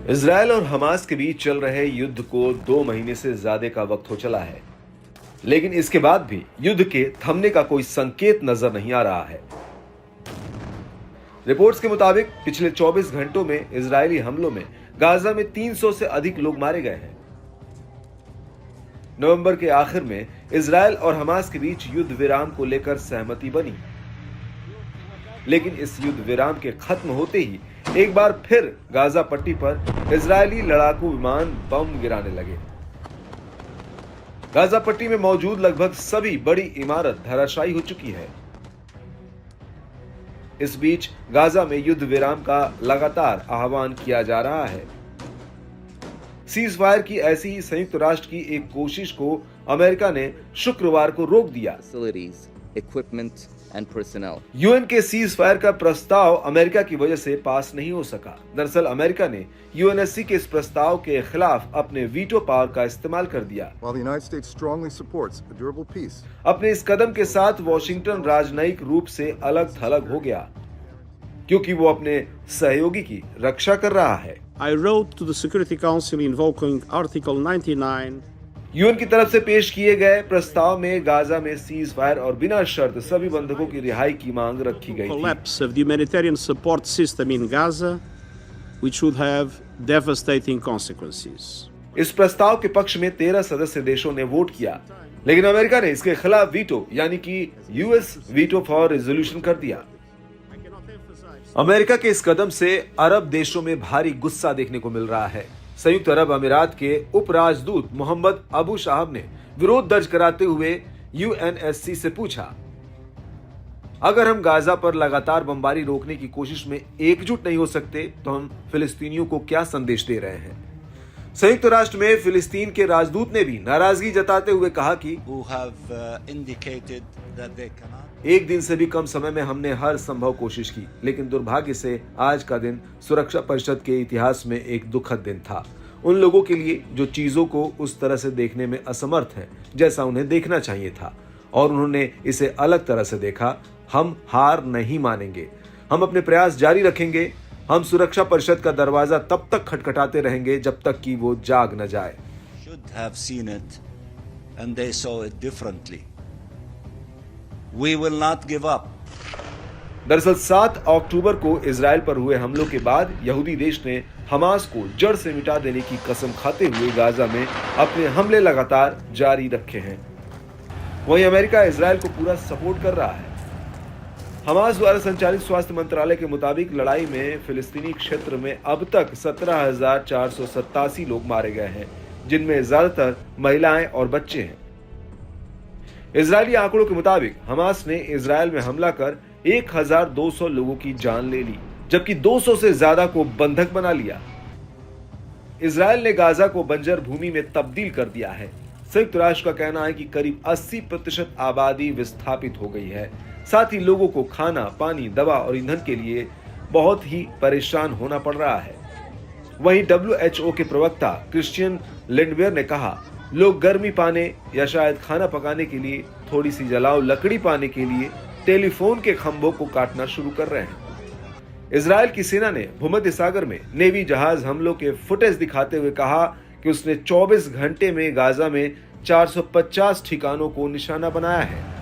Israel और Hamas के बीच चल रहे युद्ध को 2 महीने से ज्यादा का वक्त हो चला है, लेकिन इसके बाद भी युद्ध के थमने का कोई संकेत नजर नहीं आ रहा है। रिपोर्ट्स के मुताबिक पिछले 24 घंटों में इजरायली हमलों में गाजा में 300 से अधिक लोग मारे गए हैं। नवंबर के आखिर में इजरायल और हमास के बीच युद्ध विराम को लेकर सहमति बनी, लेकिन इस युद्ध विराम के खत्म होते ही एक बार फिर गाजा पट्टी पर इजरायली लड़ाकू विमान बम गिराने लगे। गाजा पट्टी में मौजूद लगभग सभी बड़ी इमारत धराशायी हो चुकी है। इस बीच गाजा में युद्ध विराम का लगातार आह्वान किया जा रहा है। सीज फायर की ऐसी ही संयुक्त राष्ट्र की एक कोशिश को अमेरिका ने शुक्रवार को रोक दिया। यूएन के सीज फायर का प्रस्ताव अमेरिका की वजह से पास नहीं हो सका। दरअसल अमेरिका ने यूएनएससी के इस प्रस्ताव के खिलाफ अपने वीटो पावर का इस्तेमाल कर दिया। अपने इस कदम के साथ वॉशिंगटन राजनयिक रूप से अलग थलग हो गया, क्योंकि वो अपने सहयोगी की रक्षा कर रहा है। I wrote to the Security Council invoking Article 99. UN की तरफ से पेश किए गए प्रस्ताव में गाजा में सीज फायर और बिना शर्त सभी बंधकों की रिहाई की मांग रखी गई थी। Collapse of the humanitarian support system in Gaza, which would have devastating consequences. इस प्रस्ताव के पक्ष में 13 सदस्य देशों ने वोट किया, लेकिन अमेरिका ने इसके खिलाफ वीटो यानी कि यूएस वीटो फॉर रेजोल्यूशन कर दिया। अमेरिका के इस कदम से अरब देशों में भारी गुस्सा देखने को मिल रहा है। संयुक्त अरब अमीरात के उप राजदूत मोहम्मद अबू शाहब ने विरोध दर्ज कराते हुए यूएनएससी से पूछा, अगर हम गाजा पर लगातार बमबारी रोकने की कोशिश में एकजुट नहीं हो सकते तो हम फिलिस्तीनियों को क्या संदेश दे रहे हैं। संयुक्त राष्ट्र में फिलिस्तीन के राजदूत ने भी नाराजगी जताते हुए कहा कि एक दिन से भी कम समय में हमने हर संभव कोशिश की, लेकिन दुर्भाग्य से आज का दिन सुरक्षा परिषद के इतिहास में एक दुखद दिन था उन लोगों के लिए जो चीजों को उस तरह से देखने में असमर्थ हैं जैसा उन्हें देखना चाहिए था, और उन्होंने इसे अलग तरह से देखा। हम हार नहीं मानेंगे, हम अपने प्रयास जारी रखेंगे। हम सुरक्षा परिषद का दरवाजा तब तक खटखटाते रहेंगे जब तक कि वो जाग न जाए। We will not give up. दरअसल 7 अक्टूबर को इजरायल पर हुए हमलों के बाद यहूदी देश ने हमास को जड़ से मिटा देने की कसम खाते हुए गाजा में अपने हमले लगातार जारी रखे हैं। वहीं अमेरिका इजरायल को पूरा सपोर्ट कर रहा है। हमास द्वारा संचालित स्वास्थ्य मंत्रालय के मुताबिक लड़ाई में फिलिस्तीनी क्षेत्र में अब तक 17,487 लोग मारे गए हैं, जिनमें ज्यादातर महिलाएं और बच्चे हैं। इजरायली आंकड़ों के मुताबिक हमास ने इजरायल में हमला कर 1,200 लोगों की जान ले ली, जबकि 200 से ज्यादा को बंधक बना लिया। इजरायल ने गाजा को बंजर भूमि में तब्दील कर दिया है। संयुक्त राष्ट्र का कहना है कि करीब 80% आबादी विस्थापित हो गई है। साथ ही लोगों को खाना, पानी, दवा और ईंधन के लिए बहुत ही परेशान होना पड़ रहा है। वहीं WHO के प्रवक्ता क्रिश्चियन लिंडवेयर ने कहा, लोग गर्मी पाने या शायद खाना पकाने के लिए, थोड़ी सी जलाओ लकड़ी पाने के लिए टेलीफोन के खंभों को काटना शुरू कर रहे हैं। इजरायल की सेना ने भूमध्य सागर में नेवी जहाज हमलों के फुटेज दिखाते हुए कहा कि उसने 24 घंटे में गाजा में 450 ठिकानों को निशाना बनाया है।